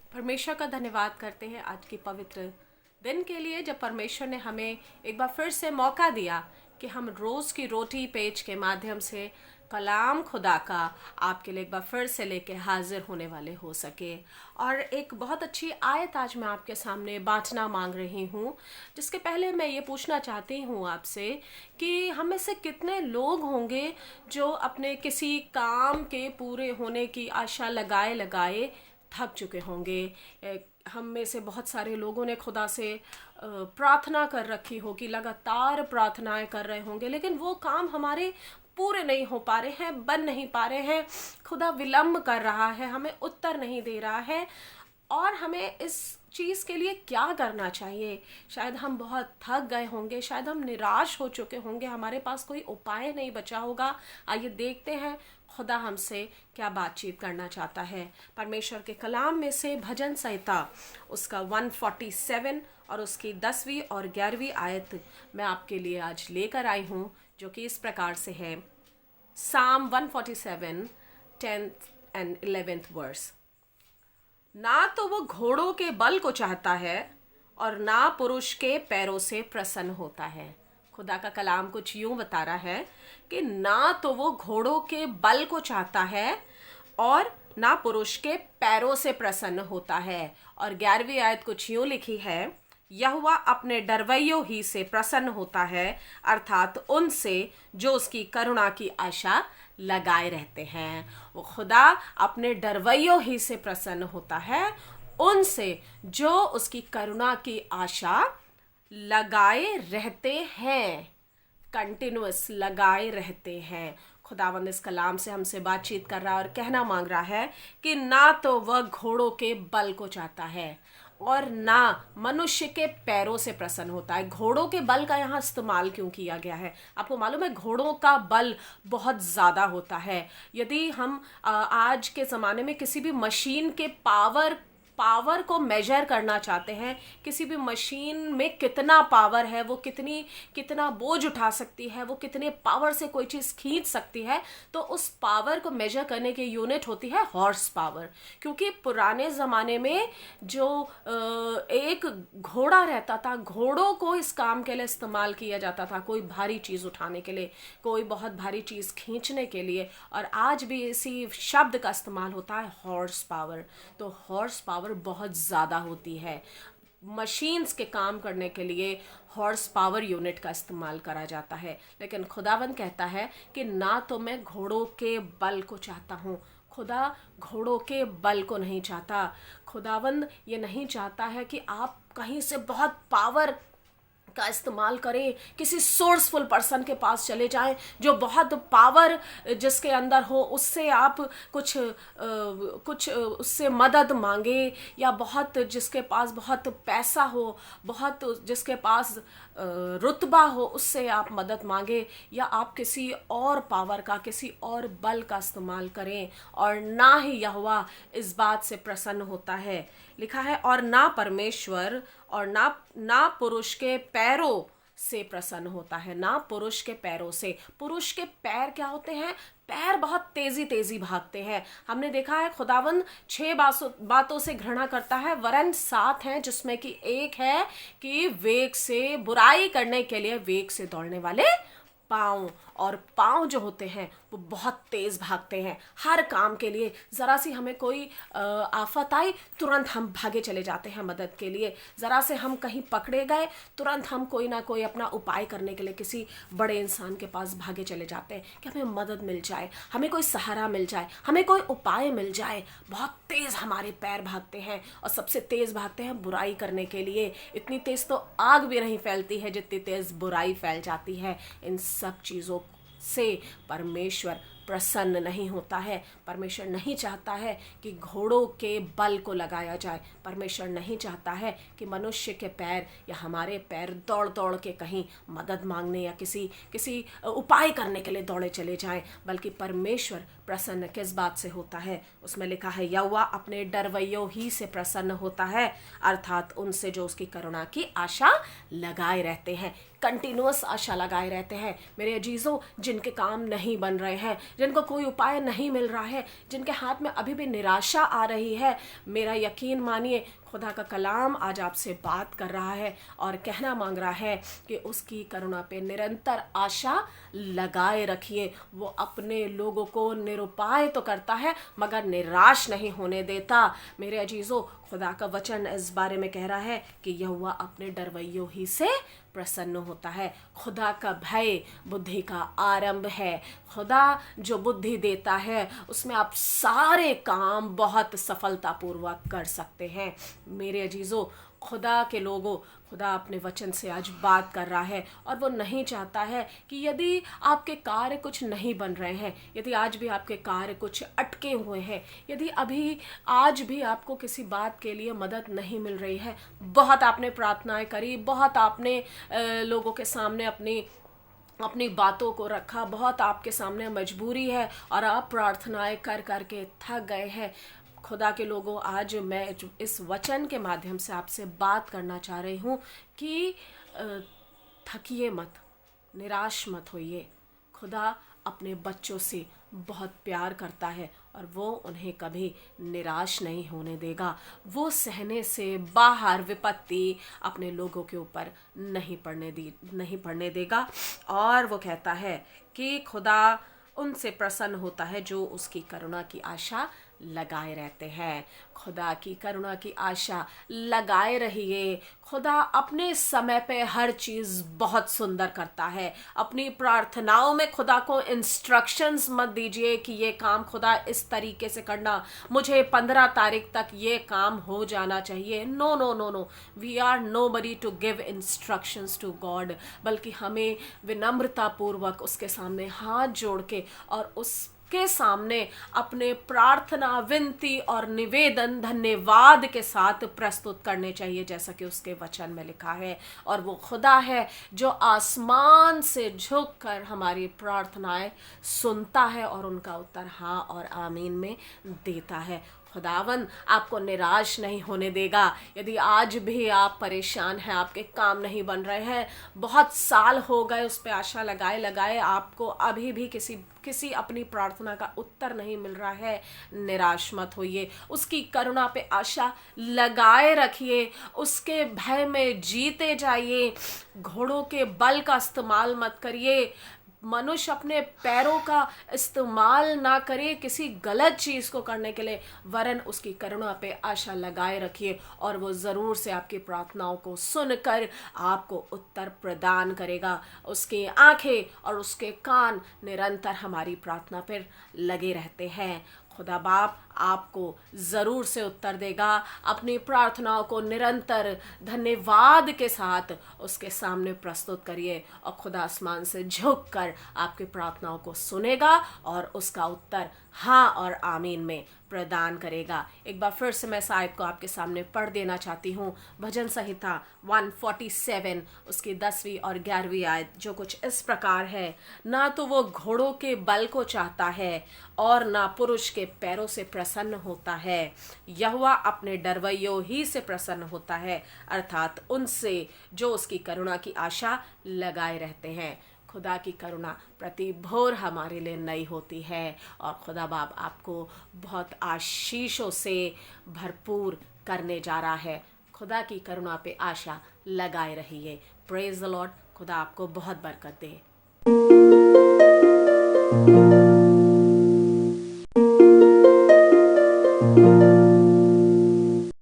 परमेश्वर का धन्यवाद करते हैं आज की पवित्र दिन के लिए, जब परमेश्वर ने हमें एक बार फिर से मौका दिया कि हम रोज़ की रोटी पेज के माध्यम से कलाम खुदा का आपके लिए एक बार फिर से लेके हाजिर होने वाले हो सके। और एक बहुत अच्छी आयत आज मैं आपके सामने बांटना मांग रही हूँ, जिसके पहले मैं ये पूछना चाहती हूँ आपसे कि हम में से कितने लोग होंगे जो अपने किसी काम के पूरे होने की आशा लगाए लगाए थक चुके होंगे। हम में से बहुत सारे लोगों ने खुदा से प्रार्थना कर रखी होगी, लगातार प्रार्थनाएं कर रहे होंगे, लेकिन वो काम हमारे पूरे नहीं हो पा रहे हैं, बन नहीं पा रहे हैं। खुदा विलम्ब कर रहा है, हमें उत्तर नहीं दे रहा है। और हमें इस चीज़ के लिए क्या करना चाहिए? शायद हम बहुत थक गए होंगे, शायद हम निराश हो चुके होंगे, हमारे पास कोई उपाय नहीं बचा होगा। आइए देखते हैं खुदा हमसे क्या बातचीत करना चाहता है। परमेश्वर के कलाम में से भजन संहिता उसका 147 और उसकी 10वीं और 11वीं आयत मैं आपके लिए आज लेकर आई हूँ, जो कि इस प्रकार से है। Psalm 147 10th and 11th verse. ना तो वो घोड़ों के बल को चाहता है और ना पुरुष के पैरों से प्रसन्न होता है। खुदा का कलाम कुछ यूं बता रहा है कि ना तो वो घोड़ों के बल को चाहता है और ना पुरुष के पैरों से प्रसन्न होता है। और 11वीं आयत कुछ यूं लिखी है, यहोवा अपने डरवैयों ही से प्रसन्न होता है, अर्थात उनसे जो उसकी करुणा की आशा लगाए रहते हैं। वो खुदा अपने डरवैयों ही से प्रसन्न होता है, उनसे जो उसकी करुणा की आशा लगाए रहते हैं, कंटिन्यूअस लगाए रहते हैं। खुदावंद इस कलाम से हमसे बातचीत कर रहा है और कहना मांग रहा है कि ना तो वह घोड़ों के बल को चाहता है और ना मनुष्य के पैरों से प्रसन्न होता है। घोड़ों के बल का यहाँ इस्तेमाल क्यों किया गया है? आपको मालूम है घोड़ों का बल बहुत ज़्यादा होता है। यदि हम आज के ज़माने में किसी भी मशीन के पावर को मेजर करना चाहते हैं, किसी भी मशीन में कितना पावर है, वो कितना बोझ उठा सकती है, वो कितने पावर से कोई चीज़ खींच सकती है, तो उस पावर को मेजर करने की यूनिट होती है हॉर्स पावर। क्योंकि पुराने ज़माने में जो एक घोड़ा रहता था, घोड़ों को इस काम के लिए इस्तेमाल किया जाता था, कोई भारी चीज़ उठाने के लिए, कोई बहुत भारी चीज़ खींचने के लिए। और आज भी इसी शब्द का इस्तेमाल होता है हॉर्स पावर। तो हॉर्स पावर बहुत ज़्यादा होती है। मशीन्स के काम करने के लिए हॉर्स पावर यूनिट का इस्तेमाल करा जाता है। लेकिन खुदावंद कहता है कि ना तो मैं घोड़ों के बल को चाहता हूँ। खुदा घोड़ों के बल को नहीं चाहता। खुदावंद ये नहीं चाहता है कि आप कहीं से बहुत पावर का इस्तेमाल करें, किसी सोर्सफुल पर्सन के पास चले जाएं जो बहुत पावर जिसके अंदर हो, उससे आप कुछ उससे मदद मांगे, या बहुत जिसके पास बहुत पैसा हो, बहुत जिसके पास रुतबा हो, उससे आप मदद मांगे, या आप किसी और पावर का, किसी और बल का इस्तेमाल करें। और ना ही यहोवा इस बात से प्रसन्न होता है। लिखा है और ना परमेश्वर और ना पुरुष के पैरों से प्रसन्न होता है। ना पुरुष के पैरों से। पुरुष के पैर क्या होते हैं? पैर बहुत तेजी भागते हैं। हमने देखा है खुदावंद 6 बातों से घृणा करता है, वरन 7 हैं, जिसमें कि एक है कि वेग से, बुराई करने के लिए वेग से दौड़ने वाले पाँव। और पाँव जो होते हैं वो बहुत तेज़ भागते हैं हर काम के लिए। ज़रा सी हमें कोई आफत आई, तुरंत हम भागे चले जाते हैं मदद के लिए। ज़रा से हम कहीं पकड़े गए, तुरंत हम कोई ना कोई अपना उपाय करने के लिए किसी बड़े इंसान के पास भागे चले जाते हैं कि हमें मदद मिल जाए, हमें कोई सहारा मिल जाए, हमें कोई उपाय मिल जाए। बहुत तेज़ हमारे पैर भागते हैं, और सबसे तेज़ भागते हैं बुराई करने के लिए। इतनी तेज़ तो आग भी नहीं फैलती है जितनी तेज़ बुराई फैल जाती है। इन सब चीज़ों से परमेश्वर प्रसन्न नहीं होता है। परमेश्वर नहीं चाहता है कि घोड़ों के बल को लगाया जाए। परमेश्वर नहीं चाहता है कि मनुष्य के पैर या हमारे पैर दौड़ दौड़ के कहीं मदद मांगने या किसी उपाय करने के लिए दौड़े चले जाएं। बल्कि परमेश्वर प्रसन्न किस बात से होता है? उसमें लिखा है यहोवा अपने डरवैयों ही से प्रसन्न होता है, अर्थात उनसे जो उसकी करुणा की आशा लगाए रहते हैं। कंटिन्यूअस आशा लगाए रहते हैं। मेरे अजीजों, जिनके काम नहीं बन रहे हैं, जिनको कोई उपाय नहीं मिल रहा है, जिनके हाथ में अभी भी निराशा आ रही है, मेरा यकीन मानिए खुदा का कलाम आज आपसे बात कर रहा है और कहना मांग रहा है कि उसकी करुणा पे निरंतर आशा लगाए रखिए। वो अपने लोगों को निरुपाय तो करता है मगर निराश नहीं होने देता। मेरे अजीजों, खुदा का वचन इस बारे में कह रहा है कि यहोवा अपने डरवैयों ही से प्रसन्न होता है। खुदा का भय बुद्धि का आरंभ है। खुदा जो बुद्धि देता है उसमें आप सारे काम बहुत सफलतापूर्वक कर सकते हैं। मेरे अजीजों, खुदा के लोगों, खुदा अपने वचन से आज बात कर रहा है और वो नहीं चाहता है कि यदि आपके कार्य कुछ नहीं बन रहे हैं, यदि आज भी आपके कार्य कुछ अटके हुए हैं, यदि अभी आज भी आपको किसी बात के लिए मदद नहीं मिल रही है, बहुत आपने प्रार्थनाएं करी, बहुत आपने लोगों के सामने अपनी बातों को रखा, बहुत आपके सामने मजबूरी है और आप प्रार्थनाएं कर करके थक गए हैं। खुदा के लोगों, आज मैं इस वचन के माध्यम से आपसे बात करना चाह रही हूँ कि थकिए मत, निराश मत होइए। खुदा अपने बच्चों से बहुत प्यार करता है और वो उन्हें कभी निराश नहीं होने देगा। वो सहने से बाहर विपत्ति अपने लोगों के ऊपर नहीं पड़ने देगा। और वो कहता है कि खुदा उनसे प्रसन्न होता है जो उसकी करुणा की आशा लगाए रहते हैं। खुदा की करुणा की आशा लगाए रहिए। खुदा अपने समय पे हर चीज़ बहुत सुंदर करता है। अपनी प्रार्थनाओं में खुदा को इंस्ट्रक्शंस मत दीजिए कि ये काम खुदा इस तरीके से करना, मुझे 15 तारीख तक ये काम हो जाना चाहिए। No no no no, we are nobody to give instructions to God, बल्कि हमें विनम्रता पूर्वक उसके सामने हाथ जोड़ के और उसके सामने अपने प्रार्थना, विनती और निवेदन धन्यवाद के साथ प्रस्तुत करने चाहिए, जैसा कि उसके वचन में लिखा है। और वो खुदा है जो आसमान से झुककर हमारी प्रार्थनाएं सुनता है और उनका उत्तर हाँ और आमीन में देता है। खुदावन आपको निराश नहीं होने देगा। यदि आज भी आप परेशान हैं, आपके काम नहीं बन रहे हैं, बहुत साल हो गए उस पर आशा लगाए आपको अभी भी किसी अपनी प्रार्थना का उत्तर नहीं मिल रहा है, निराश मत होइए। उसकी करुणा पे आशा लगाए रखिए, उसके भय में जीते जाइए। घोड़ों के बल का इस्तेमाल मत करिए। मनुष्य अपने पैरों का इस्तेमाल ना करे किसी गलत चीज़ को करने के लिए, वरन उसकी करुणा पे आशा लगाए रखिए और वो ज़रूर से आपकी प्रार्थनाओं को सुनकर आपको उत्तर प्रदान करेगा। उसकी आंखें और उसके कान निरंतर हमारी प्रार्थना पर लगे रहते हैं। खुदा बाप आपको ज़रूर से उत्तर देगा। अपनी प्रार्थनाओं को निरंतर धन्यवाद के साथ उसके सामने प्रस्तुत करिए और खुदा आसमान से झुक कर आपकी प्रार्थनाओं को सुनेगा और उसका उत्तर हाँ और आमीन में प्रदान करेगा। एक बार फिर से मैं इस आयत को आपके सामने पढ़ देना चाहती हूँ। भजन संहिता 147 उसकी 10वीं और 11वीं आयत, जो कुछ इस प्रकार है। ना तो वो घोड़ों के बल को चाहता है और ना पुरुष के पैरों से प्रसन्न होता है। यहोवा अपने डरवैयों ही से प्रसन्न होता है, अर्थात उनसे जो उसकी करुणा की आशा लगाए रहते हैं। खुदा की करुणा प्रति भोर हमारे लिए नई होती है और खुदा बाप आपको बहुत आशीषों से भरपूर करने जा रहा है। खुदा की करुणा पे आशा लगाए रहिए। Praise the Lord. खुदा आपको बहुत बरकत दे।